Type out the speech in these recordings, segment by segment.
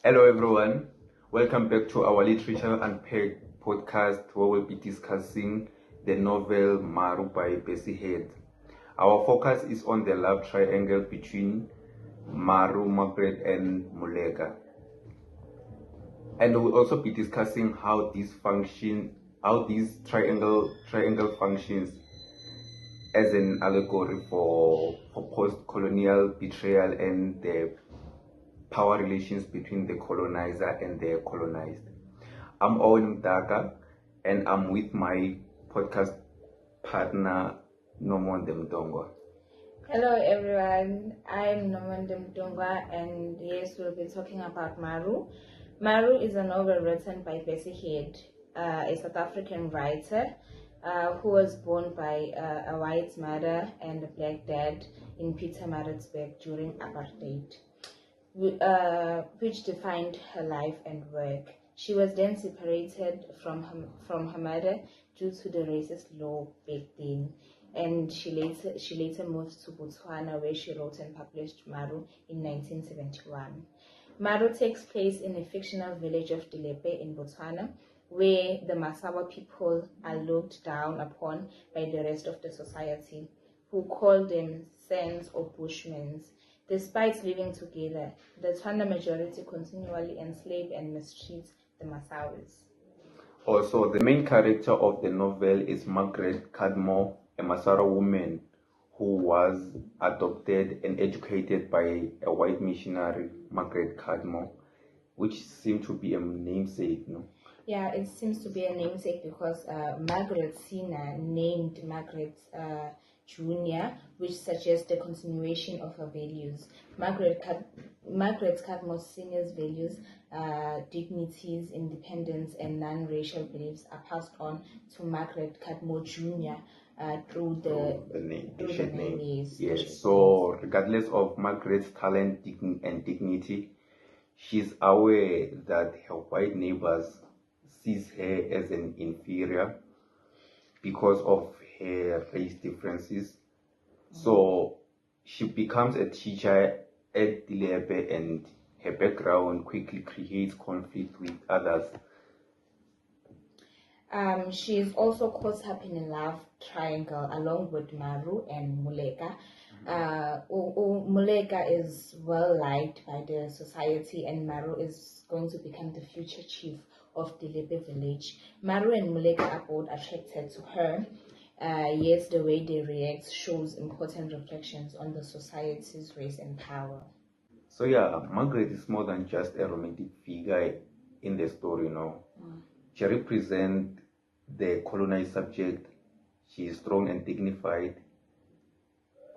Hello everyone, welcome back to our Literature Unpacked podcast where we'll be discussing the novel Maru by Bessie Head. Our focus is on the love triangle between Maru, Margaret and Muleka. And we'll also be discussing how this triangle functions as an allegory for post-colonial betrayal and the power relations between the colonizer and the colonized. I'm Owen Nomonde and I'm with my podcast partner Nomonde. Hello everyone, I'm Nomonde and yes, we'll be talking about Maru. Maru is a novel written by Bessie Head, a South African writer who was born by a white mother and a black dad in Pietermaritzburg during apartheid, which defined her life and work. She was then separated from her mother due to the racist law back then, and she later moved to Botswana, where she wrote and published Maru in 1971. Maru takes place in a fictional village of Dilepe in Botswana, where the Masawa people are looked down upon by the rest of the society, who call them Sans or Bushmen. Despite living together, the Tswana majority continually enslave and mistreat the Masawas. Also, the main character of the novel is Margaret Cardmore, a Masawa woman who was adopted and educated by a white missionary, Margaret Cardmore, which seemed to be a namesake, no? Yeah, it seems to be a namesake because Margaret Sina named Margaret Jr., which suggests the continuation of her values. Margaret Cardmore Senior's values, dignities, independence, and non-racial beliefs are passed on to Margaret Cardmore Jr. Through the name. Yes. So regardless of Margaret's talent and dignity, she's aware that her white neighbors sees her as an inferior because of her race differences. So she becomes a teacher at Dilepe, and her background quickly creates conflict with others. She is also caught up in a love triangle along with Maru and Muleka. Muleka is well liked by the society, and Maru is going to become the future chief of the Dilepe village. Maru and Muleka are both attracted to her. Yet the way they react shows important reflections on the society's race and power. So yeah, Margaret is more than just a romantic figure in the story, She represents the colonized subject. She is strong and dignified,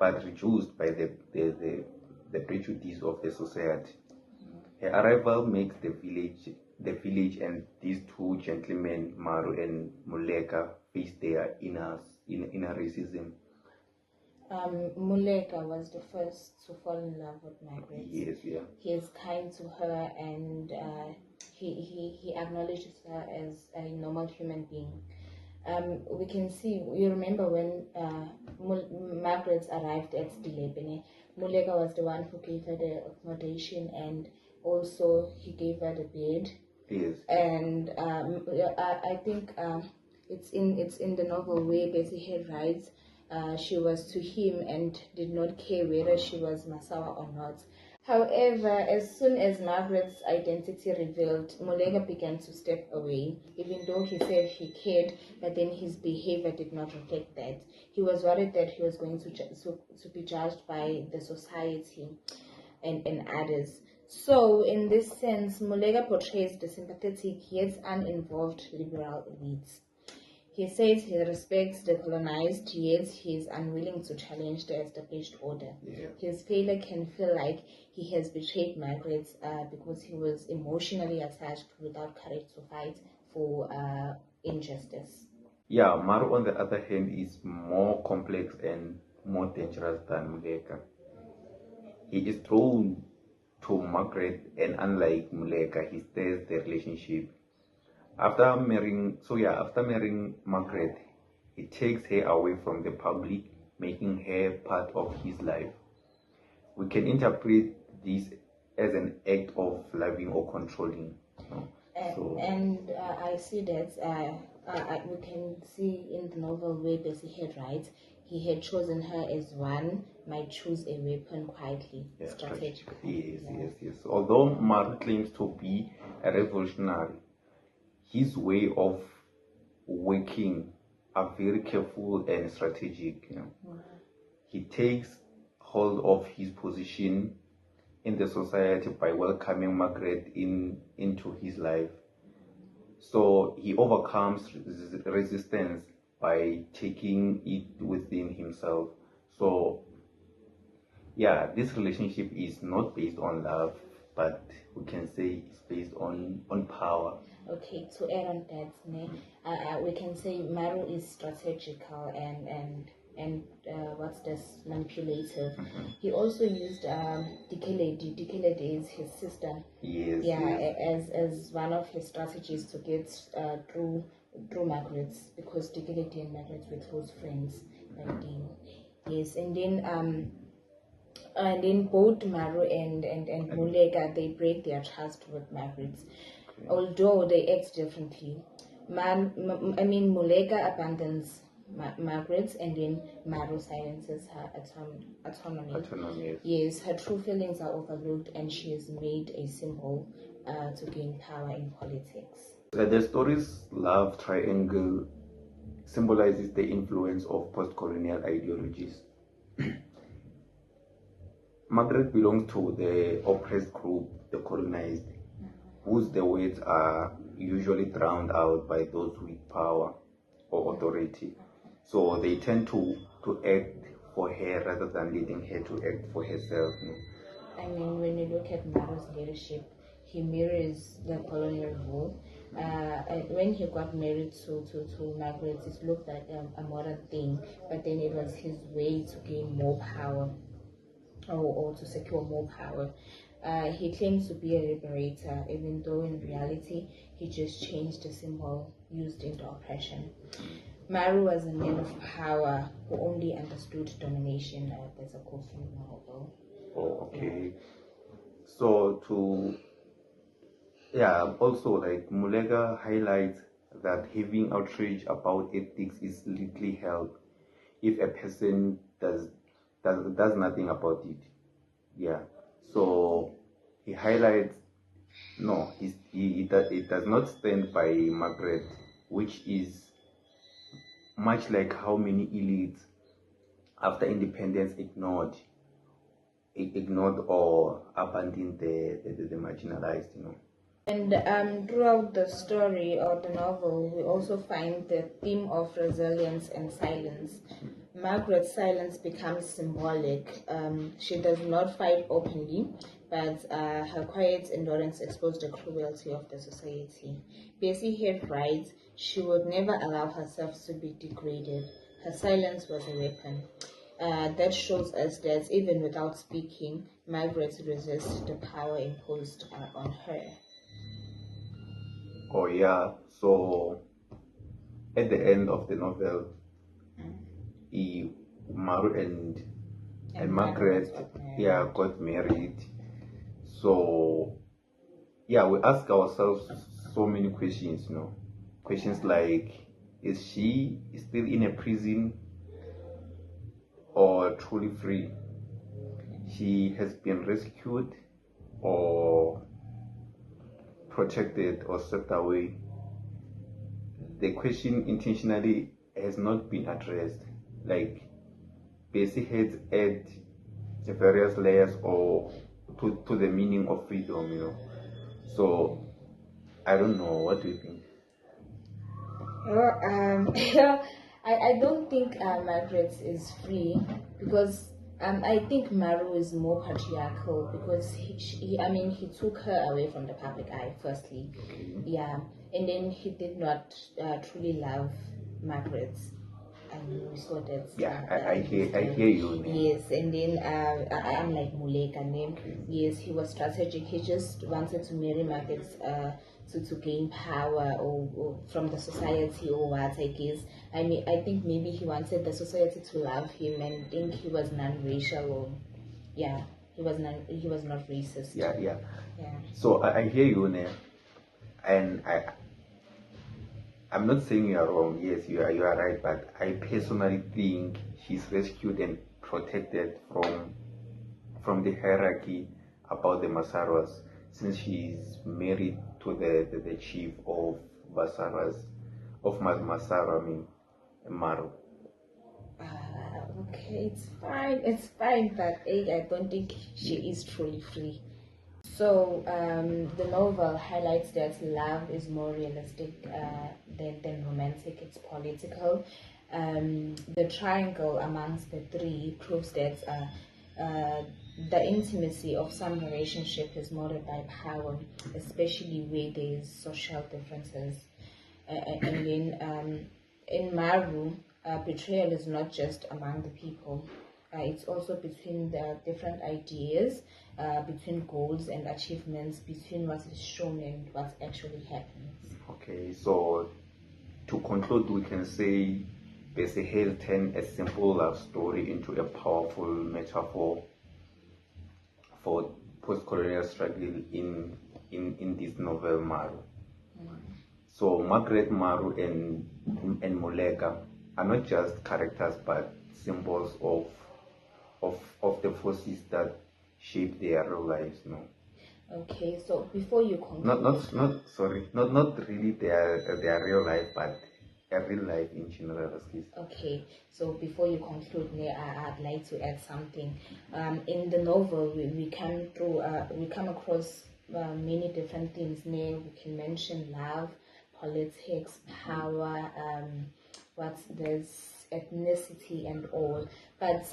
but reduced by the prejudice of the society. Her arrival makes the village and these two gentlemen, Maru and Muleka, face their inner racism. Muleka was the first to fall in love with Margaret. Yes, yeah. He is kind to her, and he acknowledges her as a normal human being. We can see, you remember when Margaret arrived at Dilepe, Muleka was the one who gave her the accommodation, and also he gave her the bed. Yes. And I think it's in the novel where Bessie Head writes, she was to him and did not care whether she was Masawa or not. However, as soon as Margaret's identity revealed, Muleka began to step away, even though he said he cared, but then his behavior did not reflect that. He was worried that he was going to be judged by the society and others. So, in this sense, Muleka portrays the sympathetic yet uninvolved liberal elites. He says he respects the colonized, yet he is unwilling to challenge the established order. Yeah. His failure can feel like he has betrayed Margaret because he was emotionally attached without courage to fight for injustice. Yeah, Maru, on the other hand, is more complex and more dangerous than Muleka. He is drawn to Margaret, and unlike Muleka, he stays the relationship. After marrying Margaret, he takes her away from the public, making her part of his life. We can interpret this as an act of loving or controlling. And I see that we can see in the novel where Bessie Head writes, he had chosen her as one might choose a weapon quietly, strategically. Yes. Although Maru claims to be a revolutionary, his way of working are very careful and strategic. He takes hold of his position in the society by welcoming Margaret into his life. So he overcomes resistance by taking it within himself. So yeah, this relationship is not based on love, but we can say it's based on power. Okay, to add on that, we can say Maru is strategical and what's this, manipulative. He also used Dikeledi is his sister. Yes. As one of his strategies to get through Margaret, because Dikeledi and Margaret were close friends back then. Yes, and then both Maru and Mulega, they break their trust with Margaret, although they act differently. Mulega abandons Margaret, and then Maru silences her autonomy. Yes, her true feelings are overlooked, and she is made a symbol to gain power in politics. The story's love triangle symbolizes the influence of post-colonial ideologies. Margaret belongs to the oppressed group, the colonized, whose the words are usually drowned out by those with power or authority. So they tend to act for her rather than leading her to act for herself. When you look at Maru's leadership, he mirrors the colonial rule. When he got married to Margaret, it looked like a modern thing, but then it was his way to gain more power or to secure more power. He claims to be a liberator, even though in reality he just changed the symbol used in the oppression. Maru was a man of power who only understood domination. That's a quote from the novel. Oh, okay. So also like Mulega highlights that having outrage about ethics is little help if a person does nothing about it. Yeah. So he highlights it does not stand by Margaret, which is much like how many elites after independence ignored or abandoned the marginalized. And throughout the story or the novel, we also find the theme of resilience and silence. Margaret's silence becomes symbolic. She does not fight openly, but her quiet endurance exposed the cruelty of the society. Bessie Head writes, she would never allow herself to be degraded. Her silence was a weapon. That shows us that even without speaking, Margaret resists the power imposed on her. Oh yeah, so at the end of the novel, Maru and Margaret got married. So we ask ourselves so many questions, questions like, is she still in a prison or truly free? She has been rescued or protected or swept away. The question intentionally has not been addressed. Like Bessie Head add the various layers or to the meaning of freedom, So I don't know. What do you think? Well, I don't think Margaret is free, because I think Maru is more patriarchal, because he took her away from the public eye firstly, and then he did not truly love Margaret. We saw that. I hear you. Yes, and then I'm like Mulega. Yes, he was strategic. He just wanted to marry Margaret to gain power or from the society or what, I guess. I think maybe he wanted the society to love him and think he was non-racial, or he was not racist. Yeah. Yeah. So I hear you, Ne, and I'm not saying you are wrong. Yes, you are right, but I personally think she's rescued and protected from the hierarchy about the Masaras, since she's married to the chief of Masaras, of Masara, I mean Maru. Okay, it's fine, but I don't think she is truly free. So the novel highlights that love is more realistic than romantic. It's political. The triangle amongst the three proves that the intimacy of some relationship is molded by power, especially where there's social differences. And then in Maru, betrayal is not just among the people. It's also between the different ideas, between goals and achievements, between what is shown and what actually happens. Okay, so to conclude, we can say Bessie Head turned a simple love story into a powerful metaphor for post-colonial struggle in this novel, Maru. So Margaret, Maru, and Molega are not just characters but symbols of the forces that shape their real lives. No. Okay, so before you conclude, not really their real life, but a real life in general. okay, so before you conclude, I'd like to add something. In the novel, we come across many different things. We can mention love, politics, power, there's ethnicity and all. But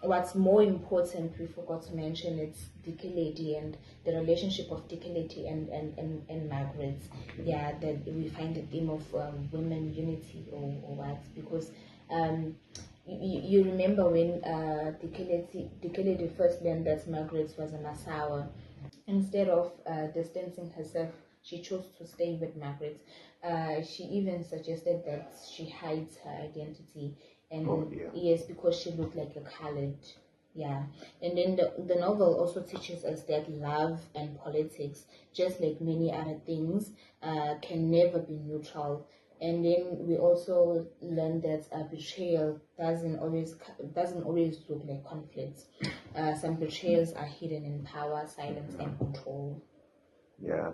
what's more important, we forgot to mention, it's Dikeledi and the relationship of Dikeledi and Margaret. Yeah, that we find the theme of women unity or what, because you remember when Dikeledi first learned that Margaret was a Masawa. Instead of distancing herself, she chose to stay with Margaret. She even suggested that she hides her identity, and yes, because she looked like a colored. Yeah, and then the novel also teaches us that love and politics, just like many other things, can never be neutral. And then we also learn that betrayal doesn't always look like conflict. Some betrayals are hidden in power, silence, and control. Yeah.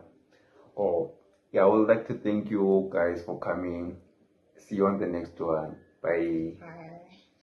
Oh, yeah. I would like to thank you guys for coming. See you on the next one. Bye. Bye.